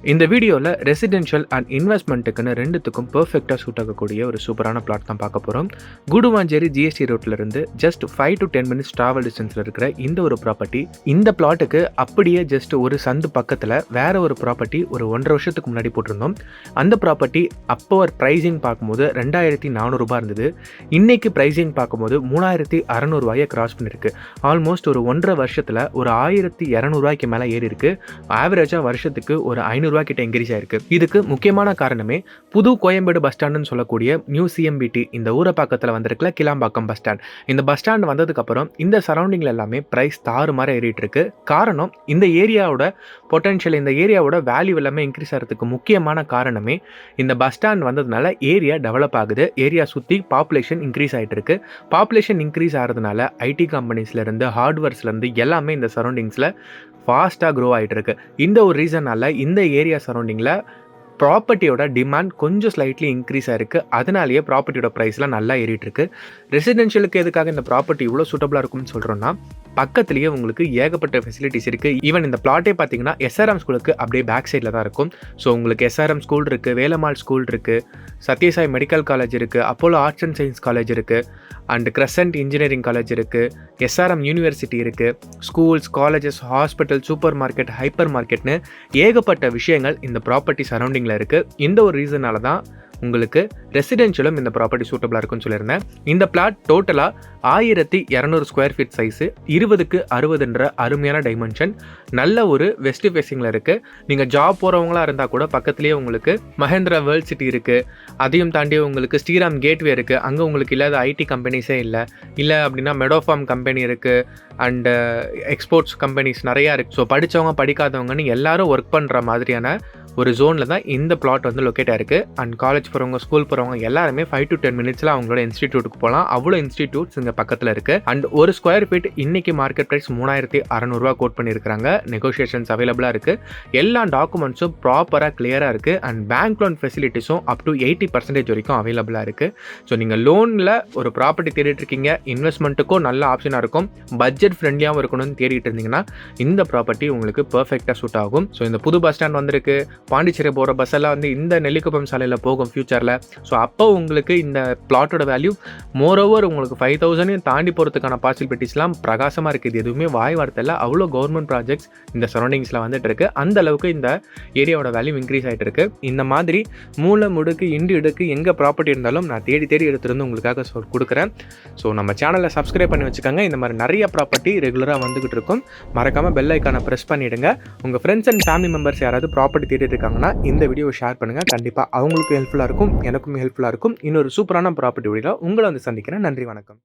இந்த வீடியோவில் residential and இன்வெஸ்ட்மெண்ட்டுக்குன்னு ரெண்டுத்துக்கும் பெர்ஃபெக்டாக சூட் ஆகக்கூடிய ஒரு சூப்பரான பிளாட் தான் பார்க்க போகிறோம். கூடுவாஞ்சேரி ஜிஎஸ்டி ரோட்லேருந்து ஜஸ்ட் 5 to 10 minutes ட்ராவல் டிஸ்டன்ஸில் இருக்கிற இந்த ஒரு ப்ராப்பர்ட்டி. இந்த பிளாட்டுக்கு அப்படியே ஜஸ்ட் ஒரு சந்து பக்கத்தில் வேற ஒரு ப்ராப்பர்ட்டி ஒரு 1.5 வருஷத்துக்கு முன்னாடி போட்டிருந்தோம். அந்த ப்ராப்பர்ட்டி அப்போ ஒரு ப்ரைஸிங் பார்க்கும்போது 2400 ரூபாய் இருந்தது. இன்னைக்கு ப்ரைஸிங் பார்க்கும்போது 3600 ரூபாயை கிராஸ் பண்ணியிருக்கு. ஆல்மோஸ்ட் ஒரு 1.5 வருஷத்தில் ஒரு 1200 ரூபாய்க்கு மேலே ஏறி இருக்கு. ஆவரேஜாக வருஷத்துக்கு ஒரு 500 ரூபாய் கிட்ட இன்க்ரீஸ் ஆயிருக்கு. இதுக்கு முக்கியமான காரணமே புது கோயம்பேடு பஸ் ஸ்டாண்டுன்னு சொல்லக்கூடிய நியூ சிஎம்பிடி இந்த ஊரை பக்கத்தில் வந்திருக்கல கிளாம்பாக்கம் பஸ் ஸ்டாண்ட். இந்த பஸ் ஸ்டாண்ட் வந்ததுக்கு அப்புறம் இந்த சரௌண்டிங்ல எல்லாமே பிரைஸ் தாறுமாற ஏறிட்டு இருக்கு. காரணம் இந்த ஏரியாவோட பொட்டன்ஷியல், இந்த ஏரியாவோட வேல்யூ எல்லாமே இன்க்ரீஸ் ஆகிறதுக்கு முக்கியமான காரணமே இந்த பஸ் ஸ்டாண்ட் வந்ததுனால ஏரியா டெவலப் ஆகுது. ஏரியா சுற்றி பாப்புலேஷன் இன்க்ரீஸ் ஆகிட்டு இருக்கு. பாப்புலேஷன் இன்க்ரீஸ் ஆகிறதுனால ஐடி கம்பெனிஸ்லேருந்து ஹார்ட்வேர்ஸ்லேருந்து எல்லாமே இந்த சரௌண்டிங்ஸில் ஃபாஸ்ட்டாக க்ரோ ஆகிட்டு இருக்கு. இந்த ஒரு ரீசனால் இந்த ஏரியா சரௌண்டிங்கில் ப்ராப்பர்ட்டியோட டிமாண்ட் கொஞ்சம் ஸ்லைட்லி இன்க்ரீஸ் ஆயிருக்கு. அதனாலேயே ப்ராப்பர்ட்டியோட ப்ரைஸ்லாம் நல்லா ஏறிட்டு இருக்கு. ரெசிடென்ஷியலுக்கு எதுக்காக இந்த ப்ராப்பர்ட்டி இவ்வளோ சூட்டபுளாக இருக்கும்னு சொல்கிறோன்னா, பக்கத்துலேயே உங்களுக்கு ஏகப்பட்ட ஃபெசிலிட்டிஸ் இருக்குது. ஈவன் இந்த பிளாட்டே பார்த்தீங்கன்னா எஸ்ஆர்எம் ஸ்கூலுக்கு அப்படியே பேக் சைடில் தான் இருக்கும். ஸோ உங்களுக்கு எஸ்ஆர்எம் ஸ்கூல் இருக்குது, வேலம்மாள் ஸ்கூல் இருக்குது, சத்யசாய் மெடிக்கல் காலேஜ் இருக்குது, Apollo arts and science college இருக்குது, அண்ட் கிரசன்ட் இன்ஜினியரிங் காலேஜ் இருக்குது, எஸ்ஆர்எம் யூனிவர்சிட்டி இருக்குது, schools, colleges, hospital, super market, hyper மார்க்கெட்னு ஏகப்பட்ட விஷயங்கள் இந்த ப்ராப்பர்ட்டி சரௌண்டிங்கில் இருக்குது. இந்த ஒரு ரீசனால தான் உங்களுக்கு ரெசிடென்ஷியலும் இந்த ப்ராப்பர்ட்டி சூட்டபுளாக இருக்குன்னு சொல்லியிருந்தேன். இந்த பிளாட் டோட்டலாக 1200 ஸ்கொயர் ஃபீட் சைஸு, 20க்கு 60ன்ற அருமையான டைமென்ஷன், நல்ல ஒரு வெஸ்ட் ஃபேஸிங்கில் இருக்குது. நீங்கள் ஜாப் போகிறவங்களா இருந்தால் கூட பக்கத்துலேயே உங்களுக்கு மஹேந்திரா வேர்ல்ட் சிட்டி இருக்குது. அதையும் தாண்டி உங்களுக்கு ஸ்ரீராம் கேட்வே இருக்குது. அங்கே உங்களுக்கு இல்லாத ஐடி கம்பெனிஸே இல்லை அப்படின்னா மெடோஃபார்ம் கம்பெனி இருக்குது, அண்டு எக்ஸ்போர்ட்ஸ் கம்பெனிஸ் நிறையா இருக்குது. ஸோ படித்தவங்க படிக்காதவங்கன்னு எல்லாரும் ஒர்க் பண்ணுற மாதிரியான ஒரு ஜோனில் தான் இந்த பிளாட் வந்து லொக்கேட் ஆயிருக்கு. அண்ட் காலேஜ் போகிறவங்க, ஸ்கூல் போகிறவங்க எல்லாருமே 5 to 10 minutesல அவங்களோட இன்ஸ்டிடியூட்டுக்கு போகலாம். அவ்வளோ இன்ஸ்டிடியூட்ஸ் இங்கே பக்கத்தில் இருக்குது. அண்ட் ஒரு ஸ்கொயர் ஃபீட் இன்னைக்கு மார்க்கெட் ப்ரைஸ் 3600 ரூபா கோட் பண்ணியிருக்காங்க. நெகோஷியேஷன்ஸ் அவைலபிளாக இருக்குது. எல்லா டாக்குமெண்ட்ஸும் ப்ராப்பராக கிளியராக இருக்குது. அண்ட் பேங்க் லோன் ஃபெசிலிட்டிஸும் அப் டு 80% வரைக்கும் அவைலபிளாக இருக்குது. ஸோ நீங்கள் லோனில் ஒரு ப்ராப்பர்ட்டி தேடிட்டு இருக்கீங்க, இன்வெஸ்ட்மெண்ட்டுக்கும் நல்ல ஆப்ஷனாக இருக்கும், பட்ஜெட் ஃப்ரெண்ட்லியாகவும் இருக்கணும்னு தேடிட்டு இருந்தீங்கன்னா இந்த ப்ராப்பர்ட்டி உங்களுக்கு பர்ஃபெக்டாக சூட் ஆகும். ஸோ இந்த புது பஸ் ஸ்டாண்ட் வந்திருக்கு. பாண்டிச்சேரி போகிற பஸ் எல்லாம் வந்து இந்த நெல்லிக்குப்பம் சாலையில் போகும் ஃபியூச்சரில். ஸோ அப்போ உங்களுக்கு இந்த பிளாட்டோட வேல்யூ மோரோவர் உங்களுக்கு 5000 தாண்டி போகிறதுக்கான பாசிபிலிட்டிஸ்லாம் பிரகாசமாக இருக்குது. இது எதுவுமே வாய் வார்த்தையில் அவ்வளோ கவர்மெண்ட் ப்ராஜெக்ட்ஸ் இந்த சரௌண்டிங்ஸில் வந்துட்டு இருக்கு. அந்த அளவுக்கு இந்த ஏரியாவோட வேல்யூ இன்க்ரீஸ் ஆகிட்டு இருக்கு. இந்த மாதிரி மூளை முடுக்கு இண்டு இடுக்கு எங்கே ப்ராப்பர்ட்டி இருந்தாலும் நான் தேடி எடுத்துருந்து உங்களுக்காக கொடுக்குறேன். ஸோ நம்ம சேனலை சப்ஸ்கிரைப் பண்ணி வச்சுக்கோங்க. இந்த மாதிரி நிறைய ப்ராப்பர்ட்டி ரெகுலராக வந்துகிட்டு இருக்கும். மறக்காமல் பெல் ஐக்கானை ப்ரெஸ் பண்ணிவிடுங்க. உங்கள் ஃப்ரெண்ட்ஸ் அண்ட் ஃபேமிலி மெம்பர்ஸ் யாராவது ப்ராப்பர்ட்டி தேடிட்டு இருக்காங்கன்னா இந்த வீடியோவை ஷேர் பண்ணுங்கள். கண்டிப்பாக அவங்களுக்கும் ஹெல்ப்ஃபுல்லாக இருக்கும், எனக்கும் ஹெல்ப்ஃபுல்லாக இருக்கும். இன்னொரு சூப்பரான ப்ராப்பர்ட்டி வீடியோவில் உங்களை வந்து சந்திக்கிறேன். நன்றி, வணக்கம்.